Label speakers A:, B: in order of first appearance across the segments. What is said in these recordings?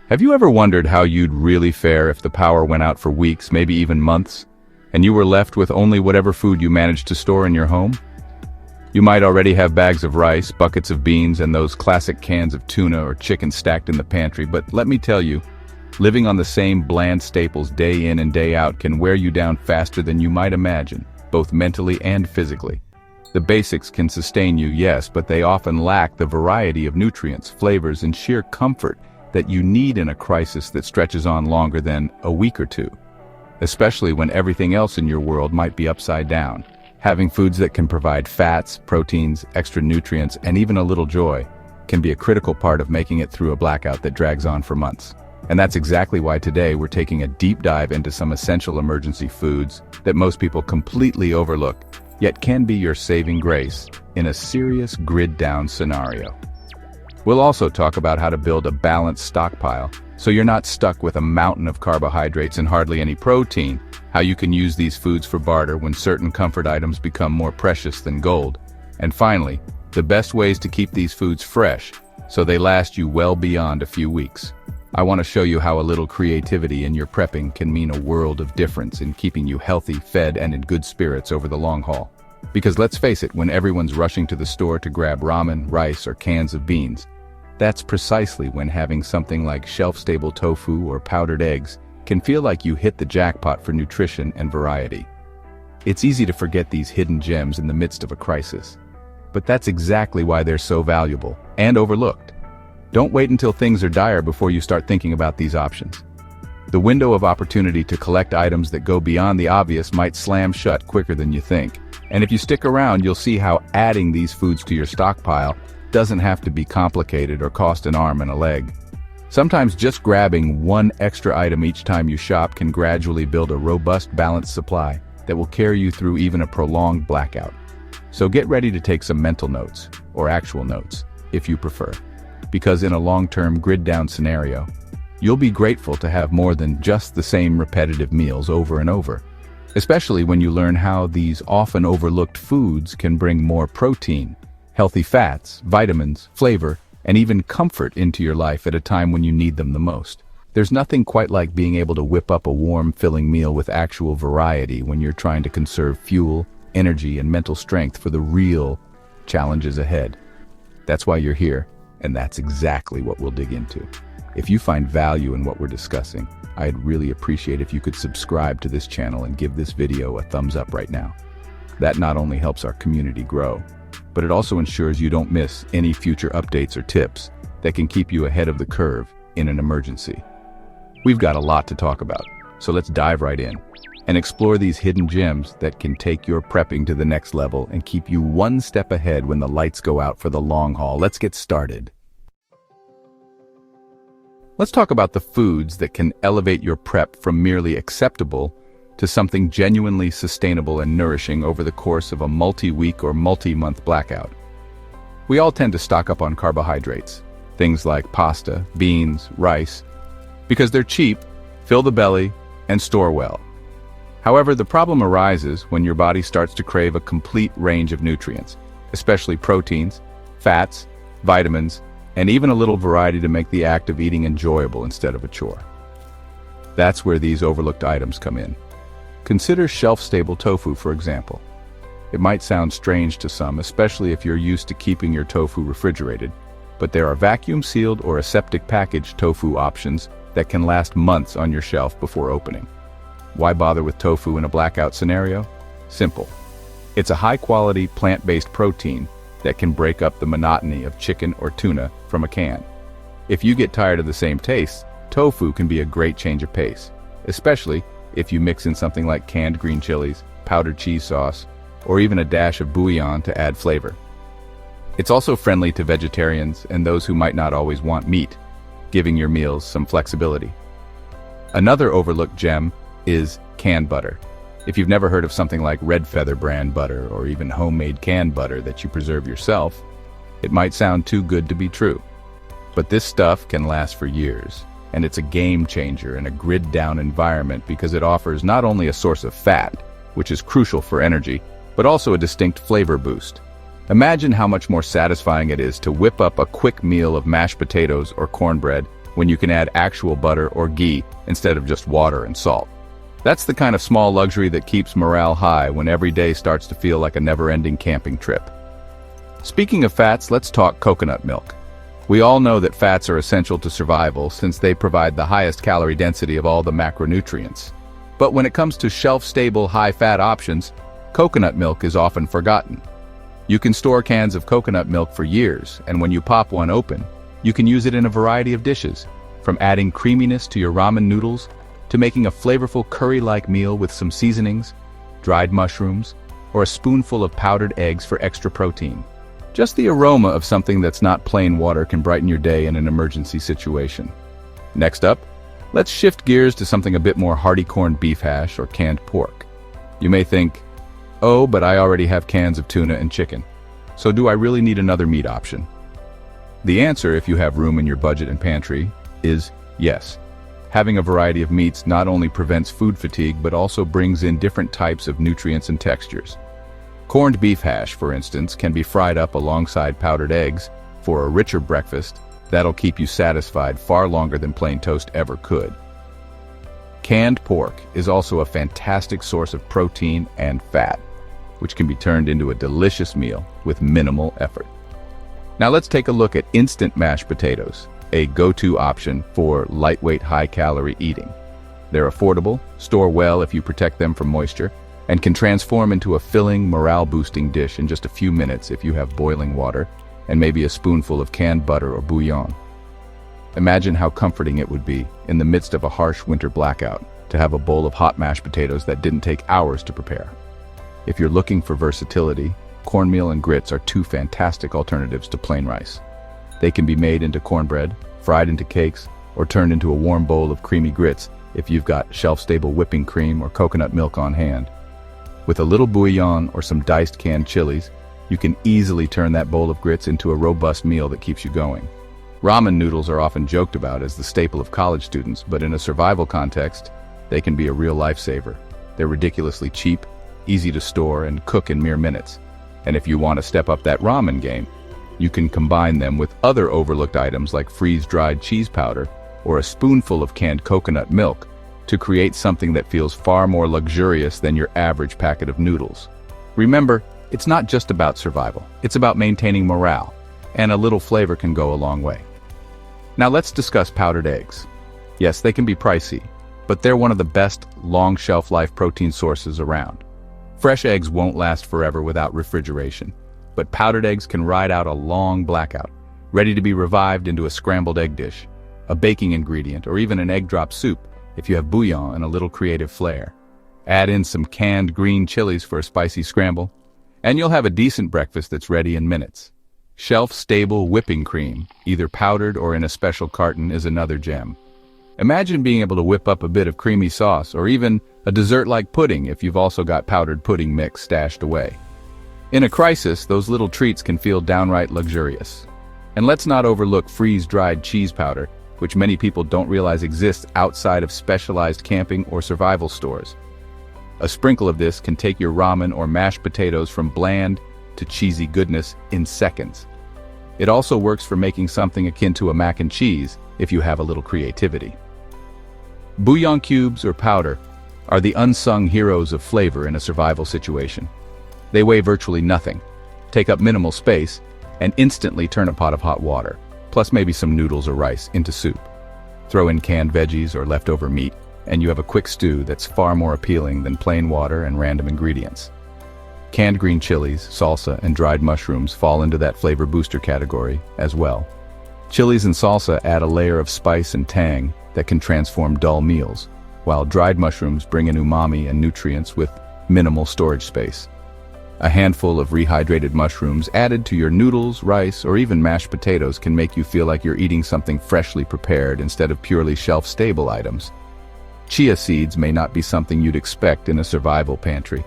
A: Have you ever wondered how you'd really fare if the power went out for weeks, maybe even months, and you were left with only whatever food you managed to store in your home? You might already have bags of rice, buckets of beans, and those classic cans of tuna or chicken stacked in the pantry, but let me tell you, living on the same bland staples day in and day out can wear you down faster than you might imagine, both mentally and physically. The basics can sustain you, yes, but they often lack the variety of nutrients, flavors, and sheer comfort that you need in a crisis that stretches on longer than a week or two. Especially when everything else in your world might be upside down. Having foods that can provide fats, proteins, extra nutrients, and even a little joy can be a critical part of making it through a blackout that drags on for months. And that's exactly why today we're taking a deep dive into some essential emergency foods that most people completely overlook, yet can be your saving grace in a serious grid-down scenario. We'll also talk about how to build a balanced stockpile so you're not stuck with a mountain of carbohydrates and hardly any protein, how you can use these foods for barter when certain comfort items become more precious than gold, and finally, the best ways to keep these foods fresh so they last you well beyond a few weeks. I want to show you how a little creativity in your prepping can mean a world of difference in keeping you healthy, fed, and in good spirits over the long haul. Because let's face it, when everyone's rushing to the store to grab ramen, rice, or cans of beans, that's precisely when having something like shelf-stable tofu or powdered eggs can feel like you hit the jackpot for nutrition and variety. It's easy to forget these hidden gems in the midst of a crisis. But that's exactly why they're so valuable and overlooked. Don't wait until things are dire before you start thinking about these options. The window of opportunity to collect items that go beyond the obvious might slam shut quicker than you think. And if you stick around, you'll see how adding these foods to your stockpile doesn't have to be complicated or cost an arm and a leg. Sometimes just grabbing one extra item each time you shop can gradually build a robust, balanced supply that will carry you through even a prolonged blackout. So get ready to take some mental notes, or actual notes, if you prefer. Because in a long-term grid-down scenario, you'll be grateful to have more than just the same repetitive meals over and over. Especially when you learn how these often overlooked foods can bring more protein, healthy fats, vitamins, flavor, and even comfort into your life at a time when you need them the most. There's nothing quite like being able to whip up a warm, filling meal with actual variety when you're trying to conserve fuel, energy, and mental strength for the real challenges ahead. That's why you're here, and that's exactly what we'll dig into. If you find value in what we're discussing, I'd really appreciate if you could subscribe to this channel and give this video a thumbs up right now. That not only helps our community grow, but it also ensures you don't miss any future updates or tips that can keep you ahead of the curve in an emergency. We've got a lot to talk about, so let's dive right in and explore these hidden gems that can take your prepping to the next level and keep you one step ahead when the lights go out for the long haul. Let's get started. Let's talk about the foods that can elevate your prep from merely acceptable to something genuinely sustainable and nourishing over the course of a multi-week or multi-month blackout. We all tend to stock up on carbohydrates, things like pasta, beans, rice, because they're cheap, fill the belly, and store well. However, the problem arises when your body starts to crave a complete range of nutrients, especially proteins, fats, vitamins, and even a little variety to make the act of eating enjoyable instead of a chore. That's where these overlooked items come in. Consider shelf-stable tofu, for example. It might sound strange to some, especially if you're used to keeping your tofu refrigerated, but there are vacuum-sealed or aseptic packaged tofu options that can last months on your shelf before opening. Why bother with tofu in a blackout scenario? Simple. It's a high-quality, plant-based protein that can break up the monotony of chicken or tuna from a can. If you get tired of the same taste, tofu can be a great change of pace, especially if you mix in something like canned green chilies, powdered cheese sauce, or even a dash of bouillon to add flavor. It's also friendly to vegetarians and those who might not always want meat, giving your meals some flexibility. Another overlooked gem is canned butter. If you've never heard of something like Red Feather brand butter or even homemade canned butter that you preserve yourself, it might sound too good to be true. But this stuff can last for years, and it's a game changer in a grid-down environment because it offers not only a source of fat, which is crucial for energy, but also a distinct flavor boost. Imagine how much more satisfying it is to whip up a quick meal of mashed potatoes or cornbread when you can add actual butter or ghee instead of just water and salt. That's the kind of small luxury that keeps morale high when every day starts to feel like a never-ending camping trip. Speaking of fats, let's talk coconut milk. We all know that fats are essential to survival since they provide the highest calorie density of all the macronutrients. But when it comes to shelf-stable, high-fat options, coconut milk is often forgotten. You can store cans of coconut milk for years, and when you pop one open, you can use it in a variety of dishes, from adding creaminess to your ramen noodles to making a flavorful curry-like meal with some seasonings, dried mushrooms, or a spoonful of powdered eggs for extra protein. Just the aroma of something that's not plain water can brighten your day in an emergency situation. Next up, let's shift gears to something a bit more hearty: corned beef hash or canned pork. You may think, oh, but I already have cans of tuna and chicken, so do I really need another meat option? The answer, if you have room in your budget and pantry, is yes. Having a variety of meats not only prevents food fatigue but also brings in different types of nutrients and textures. Corned beef hash, for instance, can be fried up alongside powdered eggs for a richer breakfast that'll keep you satisfied far longer than plain toast ever could. Canned pork is also a fantastic source of protein and fat, which can be turned into a delicious meal with minimal effort. Now let's take a look at instant mashed potatoes, a go-to option for lightweight, high-calorie eating. They're affordable, store well if you protect them from moisture, and can transform into a filling, morale-boosting dish in just a few minutes if you have boiling water and maybe a spoonful of canned butter or bouillon. Imagine how comforting it would be, in the midst of a harsh winter blackout, to have a bowl of hot mashed potatoes that didn't take hours to prepare. If you're looking for versatility, cornmeal and grits are two fantastic alternatives to plain rice. They can be made into cornbread, fried into cakes, or turned into a warm bowl of creamy grits if you've got shelf-stable whipping cream or coconut milk on hand. With a little bouillon or some diced canned chilies, you can easily turn that bowl of grits into a robust meal that keeps you going. Ramen noodles are often joked about as the staple of college students, but in a survival context, they can be a real lifesaver. They're ridiculously cheap, easy to store, and cook in mere minutes. And if you want to step up that ramen game, you can combine them with other overlooked items like freeze-dried cheese powder or a spoonful of canned coconut milk to create something that feels far more luxurious than your average packet of noodles. Remember, it's not just about survival. It's about maintaining morale, and a little flavor can go a long way. Now let's discuss powdered eggs. Yes, they can be pricey, but they're one of the best long shelf life protein sources around. Fresh eggs won't last forever without refrigeration, but powdered eggs can ride out a long blackout, ready to be revived into a scrambled egg dish, a baking ingredient, or even an egg drop soup if you have bouillon and a little creative flair. Add in some canned green chilies for a spicy scramble, and you'll have a decent breakfast that's ready in minutes. Shelf-stable whipping cream, either powdered or in a special carton, is another gem. Imagine being able to whip up a bit of creamy sauce or even a dessert-like pudding if you've also got powdered pudding mix stashed away. In a crisis, those little treats can feel downright luxurious. And let's not overlook freeze-dried cheese powder, which many people don't realize exists outside of specialized camping or survival stores. A sprinkle of this can take your ramen or mashed potatoes from bland to cheesy goodness in seconds. It also works for making something akin to a mac and cheese if you have a little creativity. Bouillon cubes or powder are the unsung heroes of flavor in a survival situation. They weigh virtually nothing, take up minimal space, and instantly turn a pot of hot water, plus maybe some noodles or rice, into soup. Throw in canned veggies or leftover meat, and you have a quick stew that's far more appealing than plain water and random ingredients. Canned green chilies, salsa, and dried mushrooms fall into that flavor booster category as well. Chilies and salsa add a layer of spice and tang that can transform dull meals, while dried mushrooms bring in umami and nutrients with minimal storage space. A handful of rehydrated mushrooms added to your noodles, rice, or even mashed potatoes can make you feel like you're eating something freshly prepared instead of purely shelf-stable items. Chia seeds may not be something you'd expect in a survival pantry,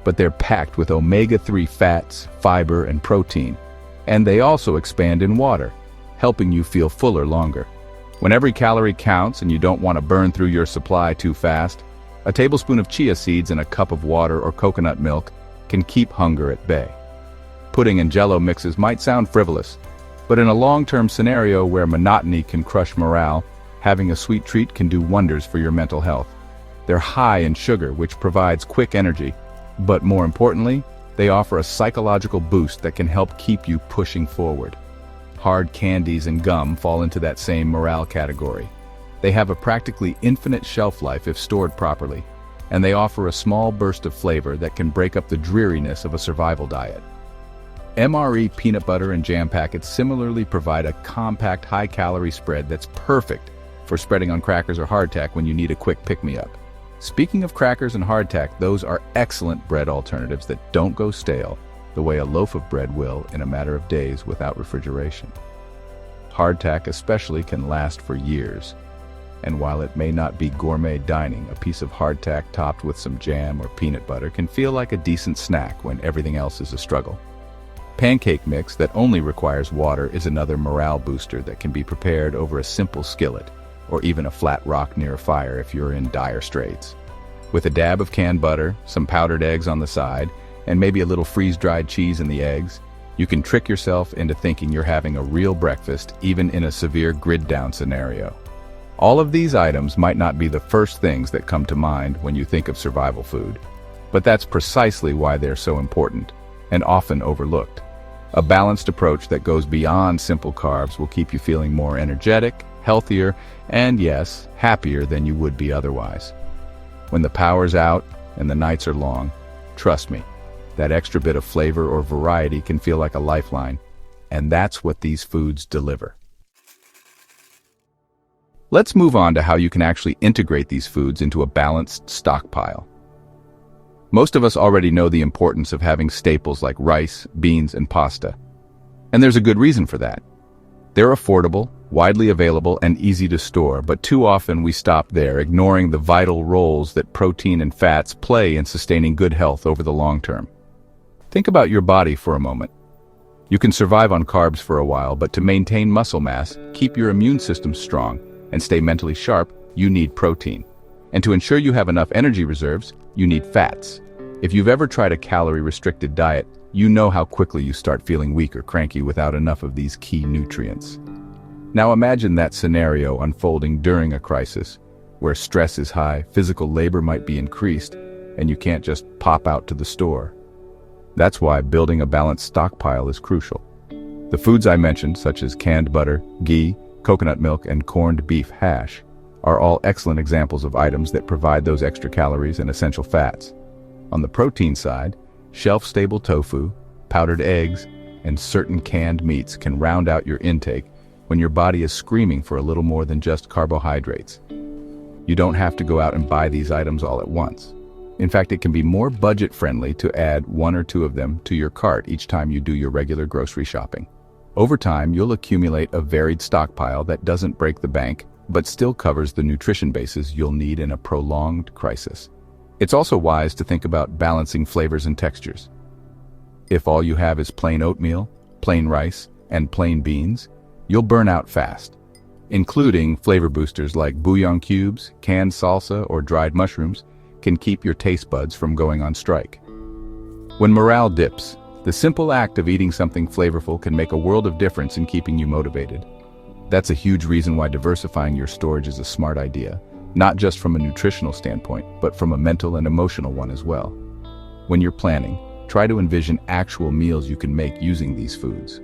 A: but they're packed with omega-3 fats, fiber, and protein, and they also expand in water, helping you feel fuller longer. When every calorie counts and you don't want to burn through your supply too fast, a tablespoon of chia seeds in a cup of water or coconut milk can keep hunger at bay. Pudding and jello mixes might sound frivolous, But in a long-term scenario where monotony can crush morale, having a sweet treat can do wonders for your mental health. They're high in sugar, which provides quick energy, but more importantly, they offer a psychological boost that can help keep you pushing forward. Hard candies and gum fall into that same morale category. They have a practically infinite shelf life if stored properly, and they offer a small burst of flavor that can break up the dreariness of a survival diet. MRE peanut butter and jam packets similarly provide a compact, high-calorie spread that's perfect for spreading on crackers or hardtack when you need a quick pick-me-up. Speaking of crackers and hardtack, those are excellent bread alternatives that don't go stale the way a loaf of bread will in a matter of days without refrigeration. Hardtack especially can last for years, and while it may not be gourmet dining, a piece of hardtack topped with some jam or peanut butter can feel like a decent snack when everything else is a struggle. Pancake mix that only requires water is another morale booster that can be prepared over a simple skillet, or even a flat rock near a fire if you're in dire straits. With a dab of canned butter, some powdered eggs on the side, and maybe a little freeze-dried cheese in the eggs, you can trick yourself into thinking you're having a real breakfast even in a severe grid-down scenario. All of these items might not be the first things that come to mind when you think of survival food, but that's precisely why they're so important, and often overlooked. A balanced approach that goes beyond simple carbs will keep you feeling more energetic, healthier, and yes, happier than you would be otherwise. When the power's out and the nights are long, trust me, that extra bit of flavor or variety can feel like a lifeline, and that's what these foods deliver. Let's move on to how you can actually integrate these foods into a balanced stockpile. Most of us already know the importance of having staples like rice, beans, and pasta. And there's a good reason for that. They're affordable, widely available, and easy to store, but too often we stop there, ignoring the vital roles that protein and fats play in sustaining good health over the long term. Think about your body for a moment. You can survive on carbs for a while, but to maintain muscle mass, keep your immune system strong, and stay mentally sharp, you need protein. And to ensure you have enough energy reserves, you need fats. If you've ever tried a calorie-restricted diet, you know how quickly you start feeling weak or cranky without enough of these key nutrients. Now imagine that scenario unfolding during a crisis, where stress is high, physical labor might be increased, and you can't just pop out to the store. That's why building a balanced stockpile is crucial. The foods I mentioned, such as canned butter, ghee, coconut milk, and corned beef hash, are all excellent examples of items that provide those extra calories and essential fats. On the protein side, shelf-stable tofu, powdered eggs, and certain canned meats can round out your intake when your body is screaming for a little more than just carbohydrates. You don't have to go out and buy these items all at once. In fact, it can be more budget-friendly to add one or two of them to your cart each time you do your regular grocery shopping. Over time, you'll accumulate a varied stockpile that doesn't break the bank, but still covers the nutrition bases you'll need in a prolonged crisis. It's also wise to think about balancing flavors and textures. If all you have is plain oatmeal, plain rice, and plain beans, you'll burn out fast. Including flavor boosters like bouillon cubes, canned salsa, or dried mushrooms can keep your taste buds from going on strike. When morale dips, the simple act of eating something flavorful can make a world of difference in keeping you motivated. That's a huge reason why diversifying your storage is a smart idea, not just from a nutritional standpoint, but from a mental and emotional one as well. When you're planning, try to envision actual meals you can make using these foods.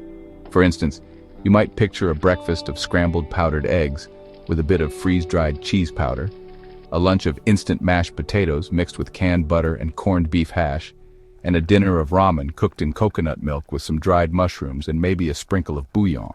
A: For instance, you might picture a breakfast of scrambled powdered eggs with a bit of freeze-dried cheese powder, a lunch of instant mashed potatoes mixed with canned butter and corned beef hash, and a dinner of ramen cooked in coconut milk with some dried mushrooms and maybe a sprinkle of bouillon.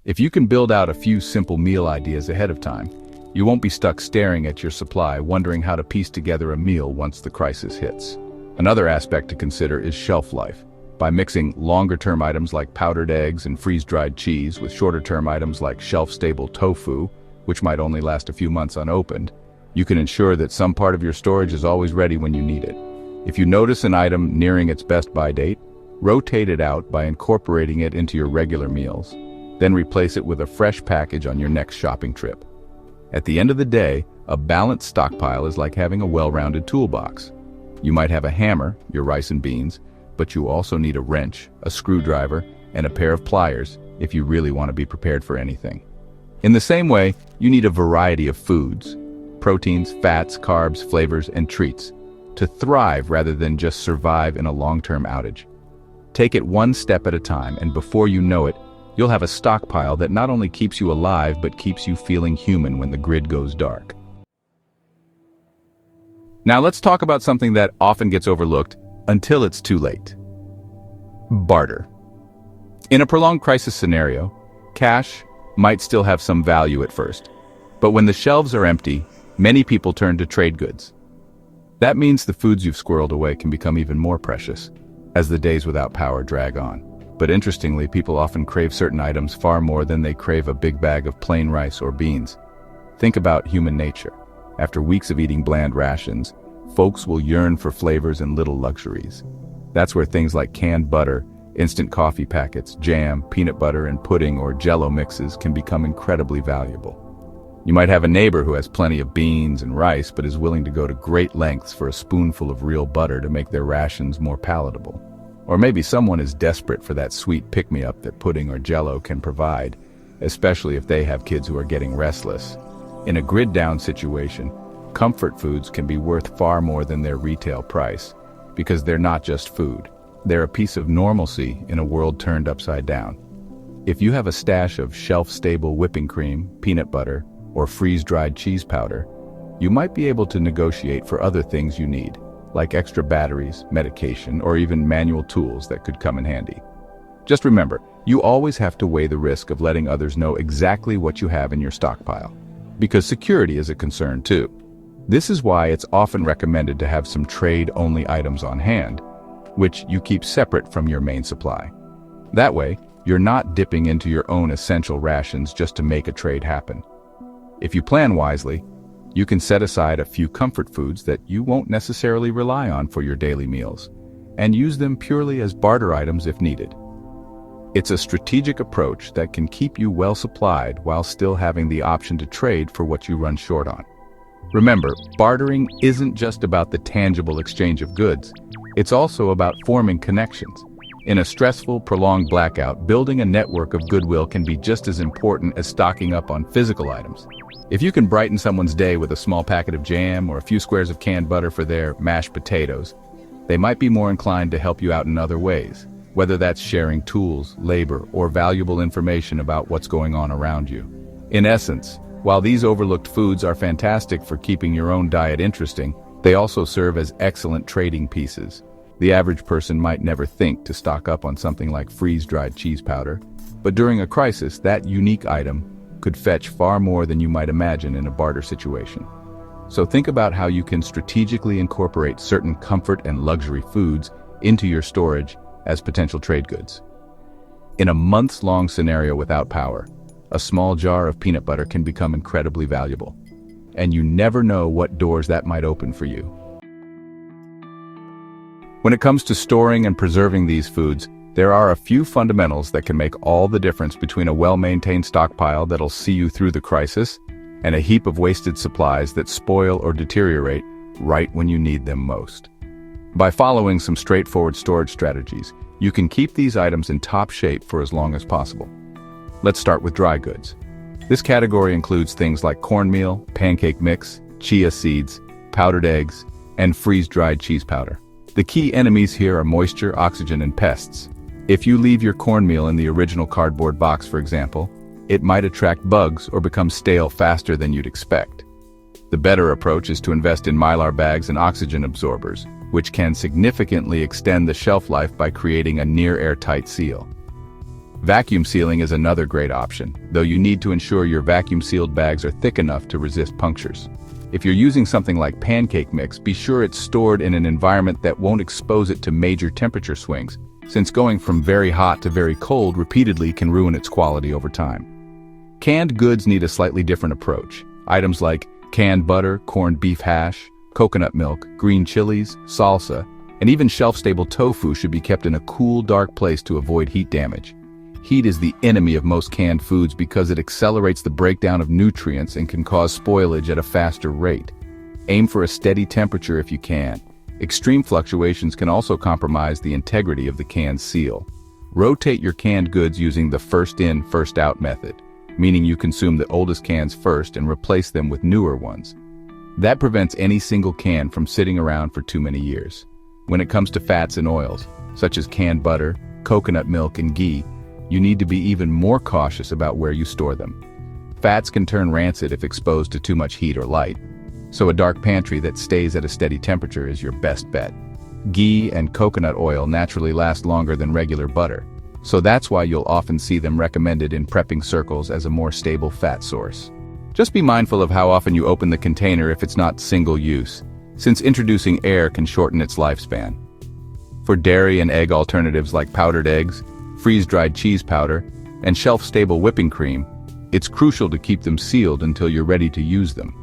A: If you can build out a few simple meal ideas ahead of time, you won't be stuck staring at your supply wondering how to piece together a meal once the crisis hits. Another aspect to consider is shelf life. By mixing longer-term items like powdered eggs and freeze-dried cheese with shorter-term items like shelf-stable tofu, which might only last a few months unopened, you can ensure that some part of your storage is always ready when you need it. If you notice an item nearing its best-by date, rotate it out by incorporating it into your regular meals. Then replace it with a fresh package on your next shopping trip. At the end of the day, a balanced stockpile is like having a well-rounded toolbox. You might have a hammer, your rice and beans, but you also need a wrench, a screwdriver, and a pair of pliers if you really want to be prepared for anything. In the same way, you need a variety of foods, proteins, fats, carbs, flavors, and treats, to thrive rather than just survive in a long-term outage. Take it one step at a time, and before you know it, you'll have a stockpile that not only keeps you alive but keeps you feeling human when the grid goes dark. Now let's talk about something that often gets overlooked until it's too late. Barter. In a prolonged crisis scenario, cash might still have some value at first, but when the shelves are empty, many people turn to trade goods. That means the foods you've squirreled away can become even more precious as the days without power drag on. But interestingly, people often crave certain items far more than they crave a big bag of plain rice or beans. Think about human nature. After weeks of eating bland rations, folks will yearn for flavors and little luxuries. That's where things like canned butter, instant coffee packets, jam, peanut butter, and pudding or Jell-O mixes can become incredibly valuable. You might have a neighbor who has plenty of beans and rice but is willing to go to great lengths for a spoonful of real butter to make their rations more palatable. Or maybe someone is desperate for that sweet pick-me-up that pudding or Jell-O can provide, especially if they have kids who are getting restless. In a grid-down situation, comfort foods can be worth far more than their retail price, because they're not just food. They're a piece of normalcy in a world turned upside down. If you have a stash of shelf-stable whipping cream, peanut butter, or freeze-dried cheese powder, you might be able to negotiate for other things you need, like extra batteries, medication, or even manual tools that could come in handy. Just remember, you always have to weigh the risk of letting others know exactly what you have in your stockpile, because security is a concern too. This is why it's often recommended to have some trade-only items on hand, which you keep separate from your main supply. That way, you're not dipping into your own essential rations just to make a trade happen. If you plan wisely, you can set aside a few comfort foods that you won't necessarily rely on for your daily meals, and use them purely as barter items if needed. It's a strategic approach that can keep you well supplied while still having the option to trade for what you run short on. Remember, bartering isn't just about the tangible exchange of goods. It's also about forming connections. In a stressful, prolonged blackout, building a network of goodwill can be just as important as stocking up on physical items. If you can brighten someone's day with a small packet of jam or a few squares of canned butter for their mashed potatoes, they might be more inclined to help you out in other ways, whether that's sharing tools, labor, or valuable information about what's going on around you. In essence, while these overlooked foods are fantastic for keeping your own diet interesting, they also serve as excellent trading pieces. The average person might never think to stock up on something like freeze-dried cheese powder, but during a crisis, that unique item could fetch far more than you might imagine in a barter situation. So think about how you can strategically incorporate certain comfort and luxury foods into your storage as potential trade goods. In a months-long scenario without power, a small jar of peanut butter can become incredibly valuable, and you never know what doors that might open for you. When it comes to storing and preserving these foods, there are a few fundamentals that can make all the difference between a well-maintained stockpile that'll see you through the crisis and a heap of wasted supplies that spoil or deteriorate right when you need them most. By following some straightforward storage strategies, you can keep these items in top shape for as long as possible. Let's start with dry goods. This category includes things like cornmeal, pancake mix, chia seeds, powdered eggs, and freeze-dried cheese powder. The key enemies here are moisture, oxygen, and pests. If you leave your cornmeal in the original cardboard box, for example, it might attract bugs or become stale faster than you'd expect. The better approach is to invest in Mylar bags and oxygen absorbers, which can significantly extend the shelf life by creating a near-airtight seal. Vacuum sealing is another great option, though you need to ensure your vacuum-sealed bags are thick enough to resist punctures. If you're using something like pancake mix, be sure it's stored in an environment that won't expose it to major temperature swings, since going from very hot to very cold repeatedly can ruin its quality over time. Canned goods need a slightly different approach. Items like canned butter, corned beef hash, coconut milk, green chilies, salsa, and even shelf-stable tofu should be kept in a cool, dark place to avoid heat damage. Heat is the enemy of most canned foods because it accelerates the breakdown of nutrients and can cause spoilage at a faster rate. Aim for a steady temperature if you can. Extreme fluctuations can also compromise the integrity of the can's seal. Rotate your canned goods using the first-in, first-out method, meaning you consume the oldest cans first and replace them with newer ones. That prevents any single can from sitting around for too many years. When it comes to fats and oils, such as canned butter, coconut milk, and ghee, you need to be even more cautious about where you store them. Fats can turn rancid if exposed to too much heat or light, so a dark pantry that stays at a steady temperature is your best bet. Ghee and coconut oil naturally last longer than regular butter, so that's why you'll often see them recommended in prepping circles as a more stable fat source. Just be mindful of how often you open the container if it's not single use, since introducing air can shorten its lifespan. For dairy and egg alternatives like powdered eggs, freeze-dried cheese powder, and shelf-stable whipping cream, it's crucial to keep them sealed until you're ready to use them.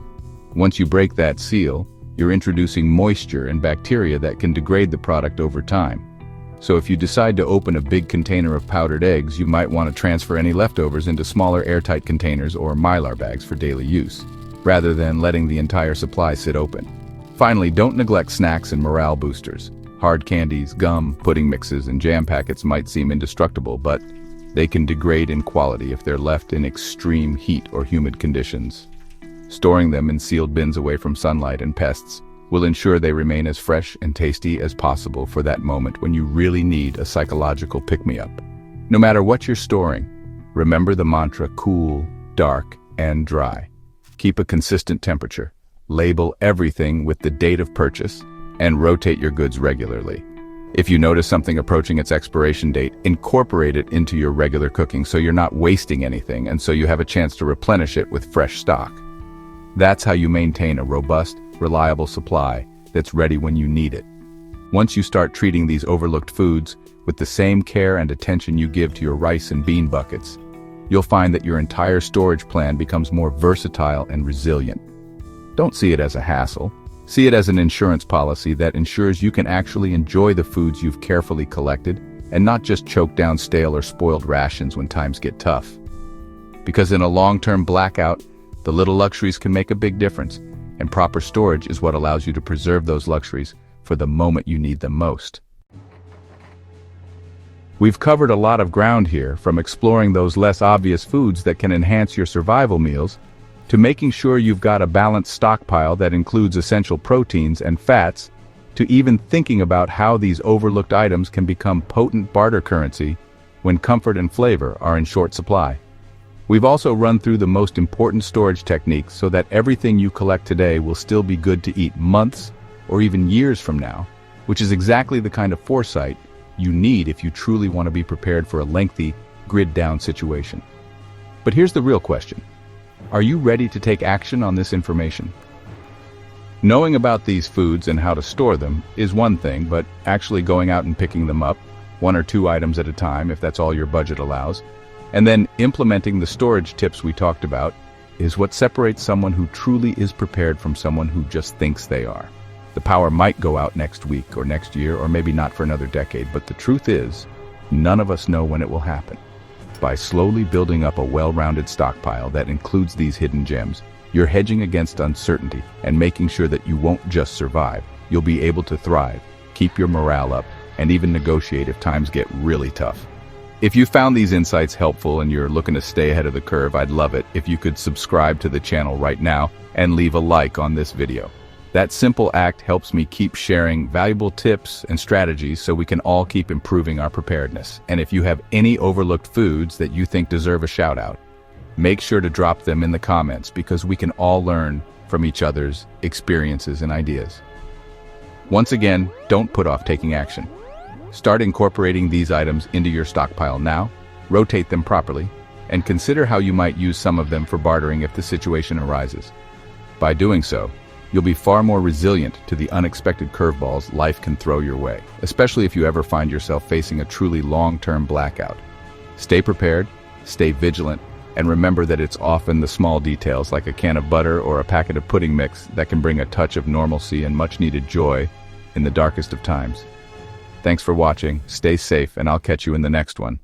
A: Once you break that seal, you're introducing moisture and bacteria that can degrade the product over time. So if you decide to open a big container of powdered eggs, you might want to transfer any leftovers into smaller airtight containers or Mylar bags for daily use, rather than letting the entire supply sit open. Finally, don't neglect snacks and morale boosters. Hard candies, gum, pudding mixes, and jam packets might seem indestructible, but they can degrade in quality if they're left in extreme heat or humid conditions. Storing them in sealed bins away from sunlight and pests will ensure they remain as fresh and tasty as possible for that moment when you really need a psychological pick-me-up. No matter what you're storing, remember the mantra cool, dark, and dry. Keep a consistent temperature, label everything with the date of purchase, and rotate your goods regularly. If you notice something approaching its expiration date, incorporate it into your regular cooking so you're not wasting anything and so you have a chance to replenish it with fresh stock. That's how you maintain a robust, reliable supply that's ready when you need it. Once you start treating these overlooked foods with the same care and attention you give to your rice and bean buckets, you'll find that your entire storage plan becomes more versatile and resilient. Don't see it as a hassle. See it as an insurance policy that ensures you can actually enjoy the foods you've carefully collected and not just choke down stale or spoiled rations when times get tough. Because in a long-term blackout, the little luxuries can make a big difference, and proper storage is what allows you to preserve those luxuries for the moment you need them most. We've covered a lot of ground here, from exploring those less obvious foods that can enhance your survival meals, to making sure you've got a balanced stockpile that includes essential proteins and fats, to even thinking about how these overlooked items can become potent barter currency when comfort and flavor are in short supply. We've also run through the most important storage techniques so that everything you collect today will still be good to eat months or even years from now, which is exactly the kind of foresight you need if you truly want to be prepared for a lengthy, grid-down situation. But here's the real question. Are you ready to take action on this information? Knowing about these foods and how to store them is one thing, but actually going out and picking them up, 1 or 2 items at a time if that's all your budget allows, and then implementing the storage tips we talked about is what separates someone who truly is prepared from someone who just thinks they are. The power might go out next week or next year or maybe not for another decade, but the truth is, none of us know when it will happen. By slowly building up a well-rounded stockpile that includes these hidden gems, you're hedging against uncertainty and making sure that you won't just survive, you'll be able to thrive, keep your morale up, and even negotiate if times get really tough. If you found these insights helpful and you're looking to stay ahead of the curve, I'd love it if you could subscribe to the channel right now and leave a like on this video. That simple act helps me keep sharing valuable tips and strategies so we can all keep improving our preparedness. And if you have any overlooked foods that you think deserve a shout out, make sure to drop them in the comments because we can all learn from each other's experiences and ideas. Once again, don't put off taking action. Start incorporating these items into your stockpile now, rotate them properly, and consider how you might use some of them for bartering if the situation arises. By doing so, you'll be far more resilient to the unexpected curveballs life can throw your way, especially if you ever find yourself facing a truly long-term blackout. Stay prepared, stay vigilant, and remember that it's often the small details like a can of butter or a packet of pudding mix that can bring a touch of normalcy and much-needed joy in the darkest of times. Thanks for watching, stay safe, and I'll catch you in the next one.